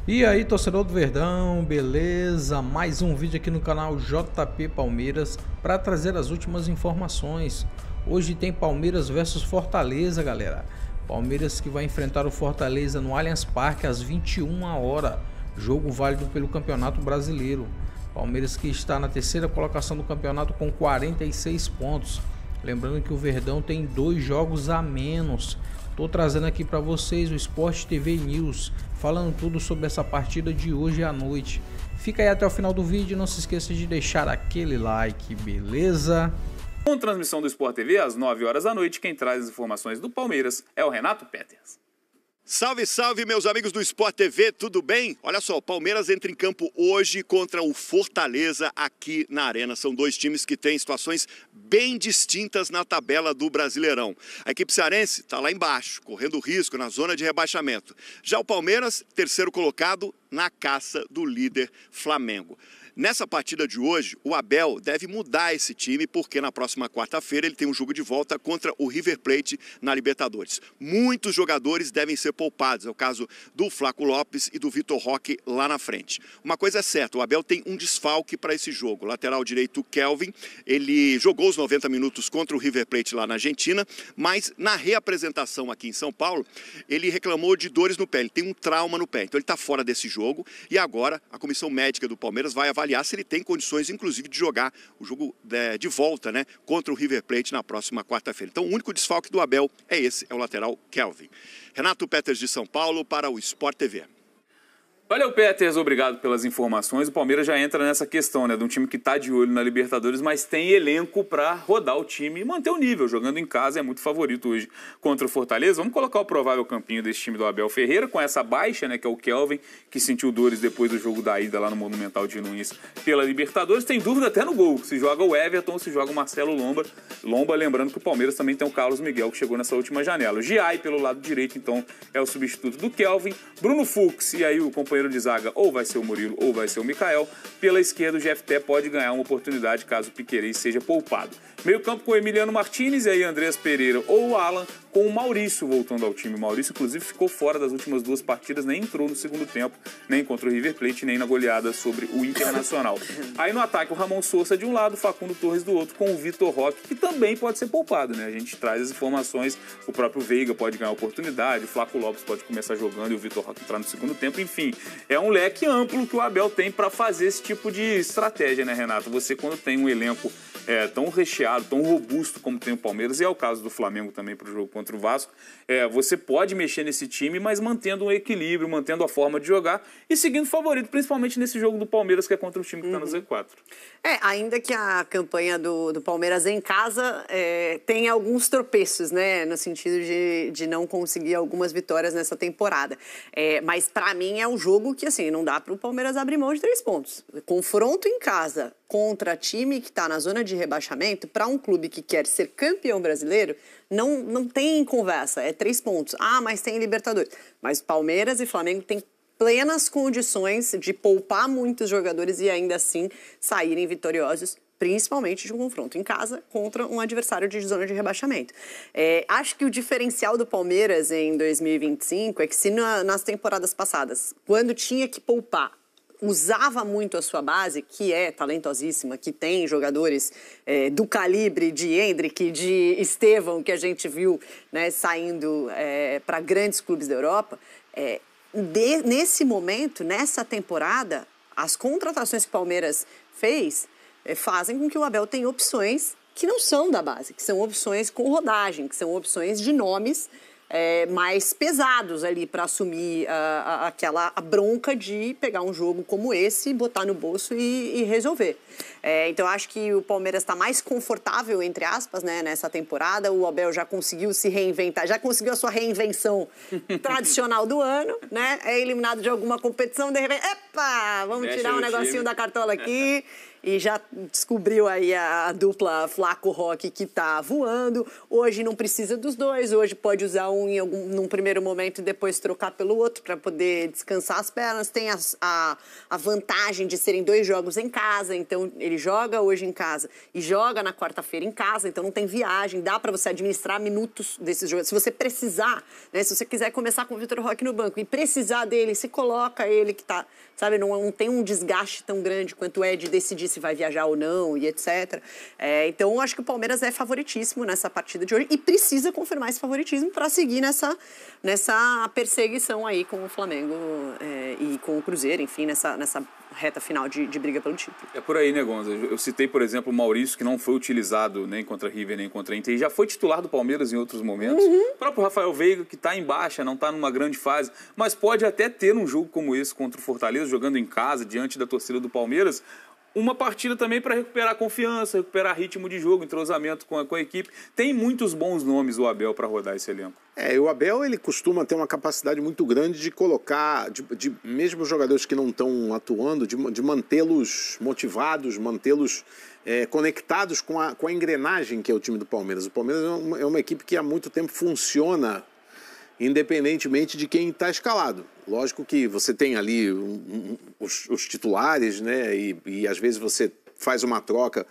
E aí, torcedor do Verdão, beleza? Mais um vídeo aqui no canal JP Palmeiras para trazer as últimas informações. Hoje tem Palmeiras versus Fortaleza, galera. Palmeiras que vai enfrentar o Fortaleza no Allianz Parque às 21h. Jogo válido pelo Campeonato Brasileiro. Palmeiras que está na terceira colocação do campeonato com 46 pontos. Lembrando que o Verdão tem 2 jogos a menos. Tô trazendo aqui para vocês o Sport TV News, falando tudo sobre essa partida de hoje à noite. Fica aí até o final do vídeo e não se esqueça de deixar aquele like, beleza? Com transmissão do Sport TV às 9h da noite, quem traz as informações do Palmeiras é o Renato Peters. Salve, salve, meus amigos do Sport TV, tudo bem? Olha só, o Palmeiras entra em campo hoje contra o Fortaleza aqui na Arena. São 2 times que têm situações bem distintas na tabela do Brasileirão. A equipe cearense está lá embaixo, correndo risco na zona de rebaixamento. Já o Palmeiras, terceiro colocado, na caça do líder Flamengo. Nessa partida de hoje, o Abel deve mudar esse time, porque na próxima quarta-feira ele tem um jogo de volta contra o River Plate na Libertadores. Muitos jogadores devem ser poupados, é o caso do Flaco Lopes e do Vitor Roque lá na frente. Uma coisa é certa, o Abel tem um desfalque para esse jogo. Lateral direito, Kelvin, ele jogou os 90 minutos contra o River Plate lá na Argentina, mas na reapresentação aqui em São Paulo, ele reclamou de dores no pé, ele tem um trauma no pé, então ele está fora desse jogo e agora a comissão médica do Palmeiras vai avaliar se ele tem condições, inclusive, de jogar o jogo de volta, né, contra o River Plate na próxima quarta-feira. Então, o único desfalque do Abel é esse, é o lateral Kelvin. Renato Peters de São Paulo para o Sport TV. Valeu, Peters, obrigado pelas informações. O Palmeiras já entra nessa questão, né, de um time que está de olho na Libertadores, mas tem elenco para rodar o time e manter o nível. Jogando em casa é muito favorito hoje contra o Fortaleza. Vamos colocar o provável campinho desse time do Abel Ferreira, com essa baixa, né, que é o Kelvin, que sentiu dores depois do jogo da ida lá no Monumental de Nunes pela Libertadores. Tem dúvida até no gol, se joga o Everton ou se joga o Marcelo Lomba, lembrando que o Palmeiras também tem o Carlos Miguel, que chegou nessa última janela. O Giai, pelo lado direito, então, é o substituto do Kelvin. Bruno Fux, e aí o companheiro de zaga ou vai ser o Murilo ou vai ser o Mikael. Pela esquerda, o GFT pode ganhar uma oportunidade caso o Piquerez seja poupado. Meio campo com o Emiliano Martinez e aí Andreas Pereira ou o Alan, com o Maurício voltando ao time. O Maurício, inclusive, ficou fora das últimas 2 partidas, nem entrou no segundo tempo, nem contra o River Plate, nem na goleada sobre o Internacional. Aí no ataque, o Ramon Sousa de um lado, o Facundo Torres do outro, com o Vitor Roque, que também pode ser poupado, né? A gente traz as informações, o próprio Veiga pode ganhar oportunidade, o Flaco Lopes pode começar jogando e o Vitor Roque entrar no segundo tempo, enfim. É um leque amplo que o Abel tem para fazer esse tipo de estratégia, né, Renato? Você, quando tem um elenco tão recheado, tão robusto como tem o Palmeiras, e é o caso do Flamengo também para o jogo contra o Vasco, você pode mexer nesse time, mas mantendo um equilíbrio, mantendo a forma de jogar e seguindo o favorito, principalmente nesse jogo do Palmeiras, que é contra o time que está no Z4. Ainda que a campanha do Palmeiras em casa tenha alguns tropeços, né, no sentido de não conseguir algumas vitórias nessa temporada. Mas para mim é um jogo que, assim, não dá para o Palmeiras abrir mão de 3 pontos. Confronto em casa contra time que está na zona de rebaixamento, para um clube que quer ser campeão brasileiro, não tem conversa, é 3 pontos. Ah, mas tem Libertadores. Mas Palmeiras e Flamengo têm plenas condições de poupar muitos jogadores e ainda assim saírem vitoriosos, principalmente de um confronto em casa contra um adversário de zona de rebaixamento. Acho que o diferencial do Palmeiras em 2025 é que se nas temporadas passadas, quando tinha que poupar, usava muito a sua base, que é talentosíssima, que tem jogadores do calibre de Endrick, de Estevão, que a gente viu, né, saindo para grandes clubes da Europa. Nesse momento, nessa temporada, as contratações que o Palmeiras fez fazem com que o Abel tenha opções que não são da base, que são opções com rodagem, que são opções de nomes mais pesados ali para assumir a bronca de pegar um jogo como esse, botar no bolso e resolver. Então, acho que o Palmeiras está mais confortável, entre aspas, né, nessa temporada. O Abel já conseguiu se reinventar, já conseguiu a sua reinvenção tradicional do ano, né? É eliminado de alguma competição, de repente, epa, vamos tirar um negocinho da cartola aqui e já descobriu aí a dupla Flaco-Roque que tá voando. Hoje não precisa dos dois, hoje pode usar um num primeiro momento e depois trocar pelo outro para poder descansar as pernas. Tem a vantagem de serem 2 jogos em casa, então ele joga hoje em casa e joga na quarta-feira em casa, então não tem viagem, dá para você administrar minutos desses jogos. Se você precisar, né, se você quiser começar com o Vitor Roque no banco e precisar dele, se coloca ele que tá, sabe, não tem um desgaste tão grande quanto é de decidir se vai viajar ou não e etc. Então, eu acho que o Palmeiras é favoritíssimo nessa partida de hoje e precisa confirmar esse favoritismo para seguir nessa perseguição aí com o Flamengo e com o Cruzeiro, enfim, nessa reta final de briga pelo título. É por aí, né, Gonza? Eu citei, por exemplo, o Maurício, que não foi utilizado nem contra River, nem contra Inter, e já foi titular do Palmeiras em outros momentos. O próprio Rafael Veiga, que está em baixa, não está numa grande fase, mas pode até ter um jogo como esse contra o Fortaleza, jogando em casa, diante da torcida do Palmeiras, uma partida também para recuperar confiança, recuperar ritmo de jogo, entrosamento com a equipe. Tem muitos bons nomes o Abel para rodar esse elenco. O Abel ele costuma ter uma capacidade muito grande de colocar, mesmo os jogadores que não estão atuando, de mantê-los motivados, mantê-los conectados com a engrenagem que é o time do Palmeiras. O Palmeiras é uma equipe que há muito tempo funciona independentemente de quem está escalado. Lógico que você tem ali os titulares, né? E às vezes você faz uma troca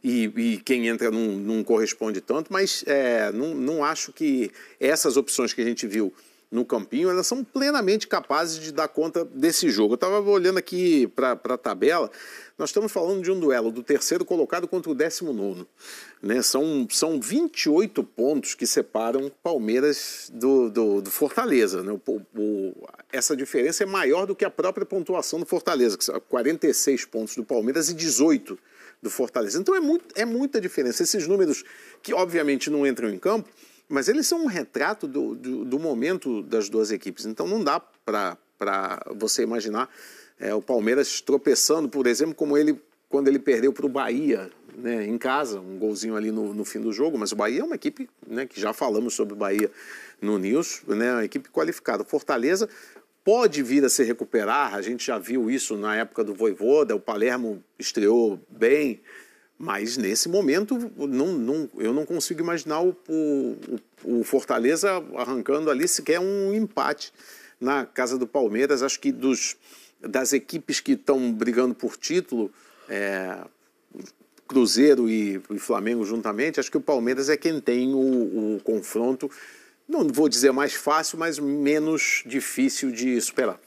e quem entra não corresponde tanto, mas não acho que essas opções que a gente viu no campinho, elas são plenamente capazes de dar conta desse jogo. Eu estava olhando aqui para a tabela, nós estamos falando de um duelo do 3º colocado contra o 19º. Né? São 28 pontos que separam o Palmeiras do Fortaleza. Né? Essa diferença é maior do que a própria pontuação do Fortaleza, que são 46 pontos do Palmeiras e 18 do Fortaleza. Então é muita diferença. Esses números que obviamente não entram em campo, mas eles são um retrato do momento das duas equipes. Então não dá para você imaginar o Palmeiras tropeçando, por exemplo, quando ele perdeu para o Bahia, né, em casa, um golzinho ali no fim do jogo. Mas o Bahia é uma equipe, né, que já falamos sobre o Bahia no News, né, uma equipe qualificada. Fortaleza pode vir a se recuperar, a gente já viu isso na época do Vojvoda, o Palermo estreou bem. Mas, nesse momento, eu não consigo imaginar o Fortaleza arrancando ali sequer um empate na casa do Palmeiras. Acho que das equipes que estão brigando por título, Cruzeiro e Flamengo juntamente, acho que o Palmeiras é quem tem o confronto, não vou dizer mais fácil, mas menos difícil de superar.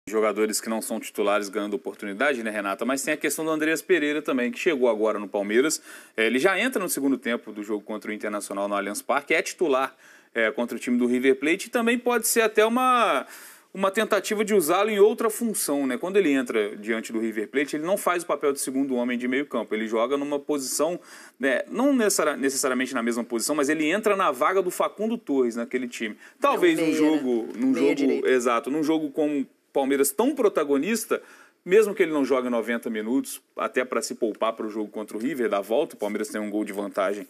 Jogadores que não são titulares ganhando oportunidade, né, Renata? Mas tem a questão do Andreas Pereira também, que chegou agora no Palmeiras. Ele já entra no segundo tempo do jogo contra o Internacional no Allianz Parque, é titular contra o time do River Plate e também pode ser até uma tentativa de usá-lo em outra função, né? Quando ele entra diante do River Plate, ele não faz o papel de segundo homem de meio campo, ele joga numa posição, né, não necessariamente na mesma posição, mas ele entra na vaga do Facundo Torres naquele time. Talvez num jogo com Palmeiras tão protagonista, mesmo que ele não jogue 90 minutos, até para se poupar para o jogo contra o River, da volta, o Palmeiras tem um gol de vantagem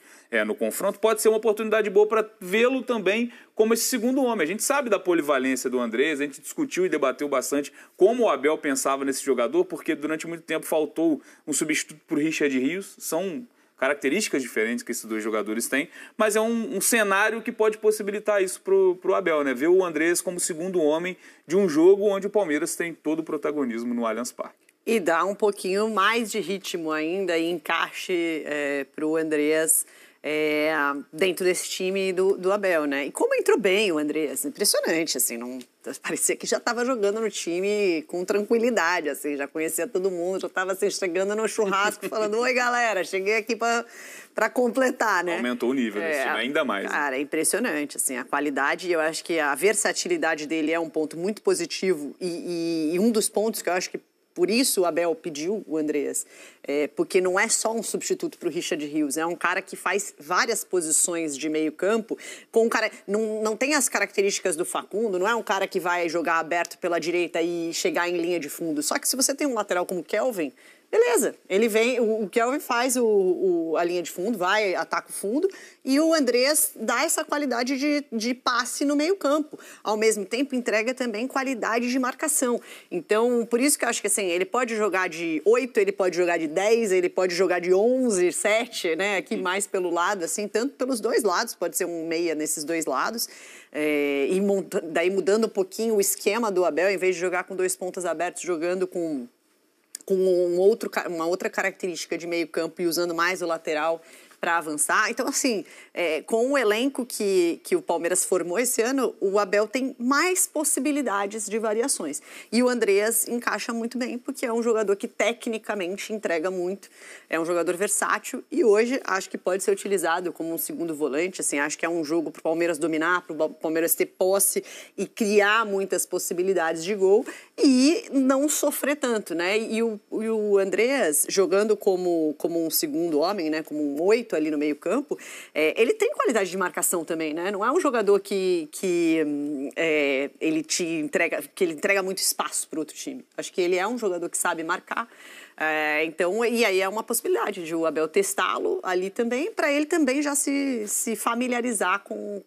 no confronto, pode ser uma oportunidade boa para vê-lo também como esse segundo homem. A gente sabe da polivalência do Andrés, a gente discutiu e debateu bastante como o Abel pensava nesse jogador, porque durante muito tempo faltou um substituto para o Richard Rios, são características diferentes que esses dois jogadores têm, mas é um cenário que pode possibilitar isso pro Abel, né? Ver o Andrés como segundo homem de um jogo onde o Palmeiras tem todo o protagonismo no Allianz Parque. E dá um pouquinho mais de ritmo ainda e encaixe pro Andrés dentro desse time do Abel, né? E como entrou bem o Andrés, impressionante, assim, não parecia que já estava jogando no time com tranquilidade, assim, já conhecia todo mundo, já estava assim, chegando no churrasco falando, oi galera, cheguei aqui para completar, né? Aumentou o nível desse time ainda mais. Cara, né? É impressionante, assim, a qualidade, eu acho que a versatilidade dele é um ponto muito positivo e um dos pontos que eu acho que por isso o Abel pediu o Andrés, porque não é só um substituto para o Richard Rios, é um cara que faz várias posições de meio campo, com um cara, não tem as características do Facundo, não é um cara que vai jogar aberto pela direita e chegar em linha de fundo, só que se você tem um lateral como o Kelvin, beleza, ele vem, o Kelvin faz a linha de fundo, vai, ataca o fundo, e o Andreas dá essa qualidade de passe no meio campo. Ao mesmo tempo, entrega também qualidade de marcação. Então, por isso que eu acho que assim, ele pode jogar de 8, ele pode jogar de 10, ele pode jogar de 11, 7, né? Aqui mais pelo lado, assim, tanto pelos dois lados, pode ser um meia nesses dois lados. E daí mudando um pouquinho o esquema do Abel, em vez de jogar com 2 pontas abertos, jogando com uma outra característica de meio campo e usando mais o lateral para avançar. Então, assim, com o elenco que o Palmeiras formou esse ano, o Abel tem mais possibilidades de variações. E o Andreas encaixa muito bem, porque é um jogador que tecnicamente entrega muito, é um jogador versátil e hoje acho que pode ser utilizado como um segundo volante. Assim, acho que é um jogo para o Palmeiras dominar, para o Palmeiras ter posse e criar muitas possibilidades de gol e não sofrer tanto, né? E o Andreas, jogando como um segundo homem, né? Como um 8 ali no meio campo, ele tem qualidade de marcação também, né? Não é um jogador que ele entrega muito espaço para outro time. Acho que ele é um jogador que sabe marcar. Então, e aí é uma possibilidade de o Abel testá-lo ali também, para ele também já se familiarizar com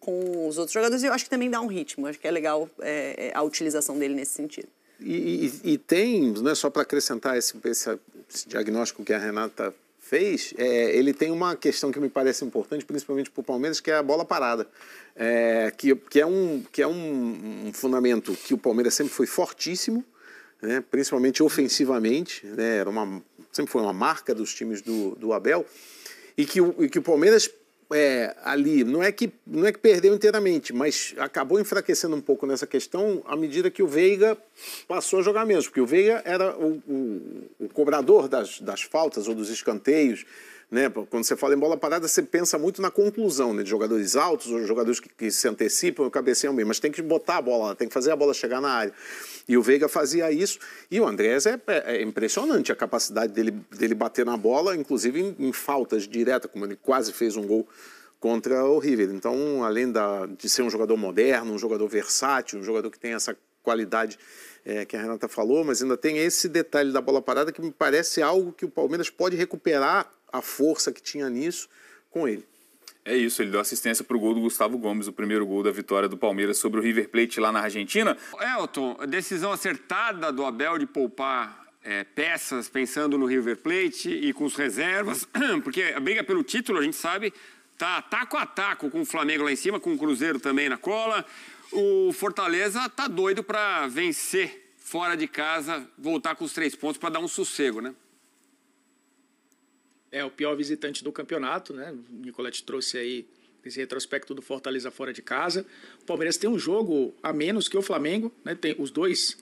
os outros jogadores. E eu acho que também dá um ritmo. Acho que é legal a utilização dele nesse sentido. E tem, não é só para acrescentar esse diagnóstico que a Renata fez, ele tem uma questão que me parece importante, principalmente para o Palmeiras, que é a bola parada, que é um fundamento que o Palmeiras sempre foi fortíssimo, né, principalmente ofensivamente, né, sempre foi uma marca dos times do Abel, e que o Palmeiras ali não é que perdeu inteiramente, mas acabou enfraquecendo um pouco nessa questão à medida que o Veiga passou a jogar menos, porque o Veiga era o cobrador das faltas ou dos escanteios, né? Quando você fala em bola parada, você pensa muito na conclusão, né? De jogadores altos ou jogadores que se antecipam e cabeceiam bem, mas tem que botar a bola, tem que fazer a bola chegar na área. E o Veiga fazia isso, e o Andrés é impressionante a capacidade dele bater na bola, inclusive em faltas diretas, como ele quase fez um gol contra o River. Então, além de ser um jogador moderno, um jogador versátil, um jogador que tem essa qualidade que a Renata falou, mas ainda tem esse detalhe da bola parada que me parece algo que o Palmeiras pode recuperar a força que tinha nisso com ele. É isso, ele deu assistência para o gol do Gustavo Gomes, o primeiro gol da vitória do Palmeiras sobre o River Plate lá na Argentina. Elton, a decisão acertada do Abel de poupar peças pensando no River Plate e com as reservas, porque a briga pelo título, a gente sabe, tá taco a taco com o Flamengo lá em cima, com o Cruzeiro também na cola. O Fortaleza tá doido para vencer fora de casa, voltar com os 3 pontos para dar um sossego, né? É o pior visitante do campeonato, né? O Nicolete trouxe aí esse retrospecto do Fortaleza fora de casa. O Palmeiras tem um jogo a menos que o Flamengo, né? Os dois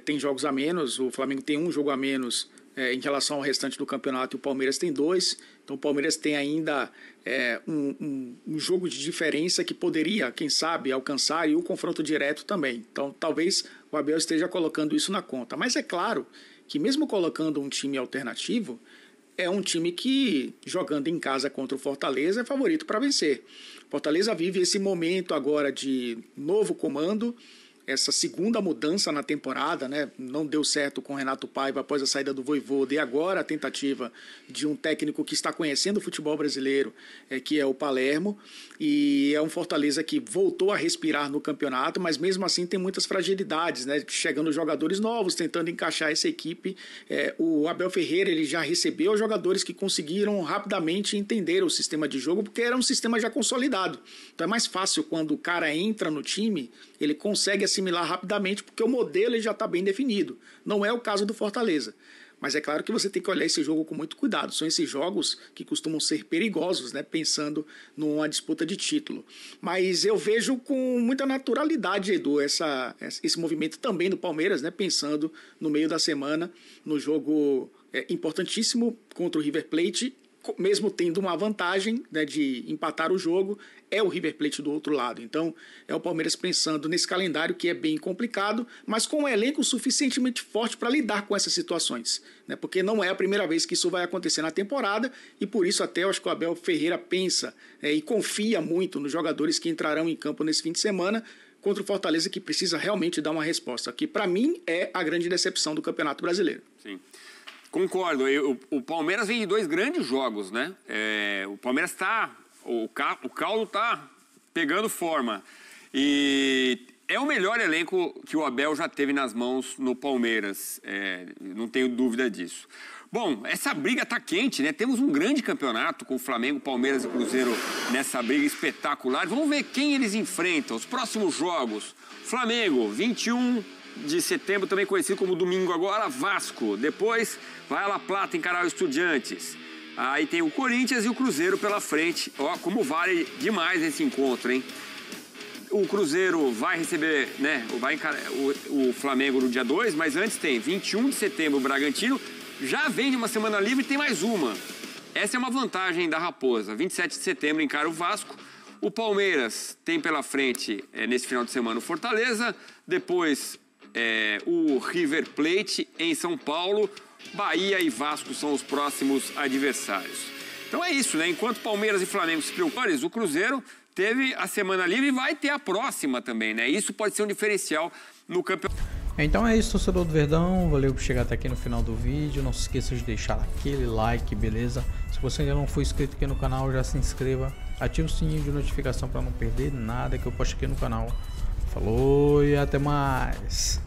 têm jogos a menos. O Flamengo tem um jogo a menos em relação ao restante do campeonato e o Palmeiras tem 2. Então o Palmeiras tem ainda um jogo de diferença que poderia, quem sabe, alcançar e o confronto direto também. Então talvez o Abel esteja colocando isso na conta. Mas é claro que mesmo colocando um time alternativo, é um time que, jogando em casa contra o Fortaleza, é favorito para vencer. Fortaleza vive esse momento agora de novo comando, essa segunda mudança na temporada, né? Não deu certo com o Renato Paiva após a saída do Vojvoda e agora a tentativa de um técnico que está conhecendo o futebol brasileiro, que é o Palermo, e é um Fortaleza que voltou a respirar no campeonato, mas mesmo assim tem muitas fragilidades, né? Chegando jogadores novos, tentando encaixar essa equipe. O Abel Ferreira ele já recebeu jogadores que conseguiram rapidamente entender o sistema de jogo, porque era um sistema já consolidado. Então é mais fácil quando o cara entra no time, ele consegue assimilar rapidamente, porque o modelo já está bem definido. Não é o caso do Fortaleza. Mas é claro que você tem que olhar esse jogo com muito cuidado. São esses jogos que costumam ser perigosos, né? Pensando numa disputa de título. Mas eu vejo com muita naturalidade, Edu, esse movimento também do Palmeiras, né? Pensando no meio da semana, no jogo importantíssimo contra o River Plate, mesmo tendo uma vantagem, né, de empatar o jogo, é o River Plate do outro lado. Então, é o Palmeiras pensando nesse calendário que é bem complicado, mas com um elenco suficientemente forte para lidar com essas situações, né? Porque não é a primeira vez que isso vai acontecer na temporada e por isso até eu acho que o Abel Ferreira pensa e confia muito nos jogadores que entrarão em campo nesse fim de semana contra o Fortaleza, que precisa realmente dar uma resposta, que para mim é a grande decepção do Campeonato Brasileiro. Sim. Concordo. O Palmeiras vem de 2 grandes jogos, né? O Palmeiras o caldo tá pegando forma. E é o melhor elenco que o Abel já teve nas mãos no Palmeiras. Não tenho dúvida disso. Bom, essa briga tá quente, né? Temos um grande campeonato com o Flamengo, Palmeiras e Cruzeiro nessa briga espetacular. Vamos ver quem eles enfrentam. Os próximos jogos. Flamengo, 21 de setembro, também conhecido como domingo agora, Vasco. Depois vai a La Plata encarar o Estudiantes. Aí tem o Corinthians e o Cruzeiro pela frente. Ó, como vale demais esse encontro, hein? O Cruzeiro vai receber, né? Vai encarar o Flamengo no dia 2, mas antes tem 21 de setembro o Bragantino. Já vem de uma semana livre e tem mais uma. Essa é uma vantagem da Raposa. 27 de setembro encara o Vasco. O Palmeiras tem pela frente, nesse final de semana, o Fortaleza. Depois, o River Plate em São Paulo. Bahia e Vasco são os próximos adversários. Então é isso, né? Enquanto Palmeiras e Flamengo se preocupam, o Cruzeiro teve a semana livre e vai ter a próxima também, né? Isso pode ser um diferencial no campeonato. Então é isso, torcedor do Verdão, valeu por chegar até aqui no final do vídeo, não se esqueça de deixar aquele like, beleza? Se você ainda não for inscrito aqui no canal, já se inscreva, ative o sininho de notificação para não perder nada que eu posto aqui no canal. Falou e até mais!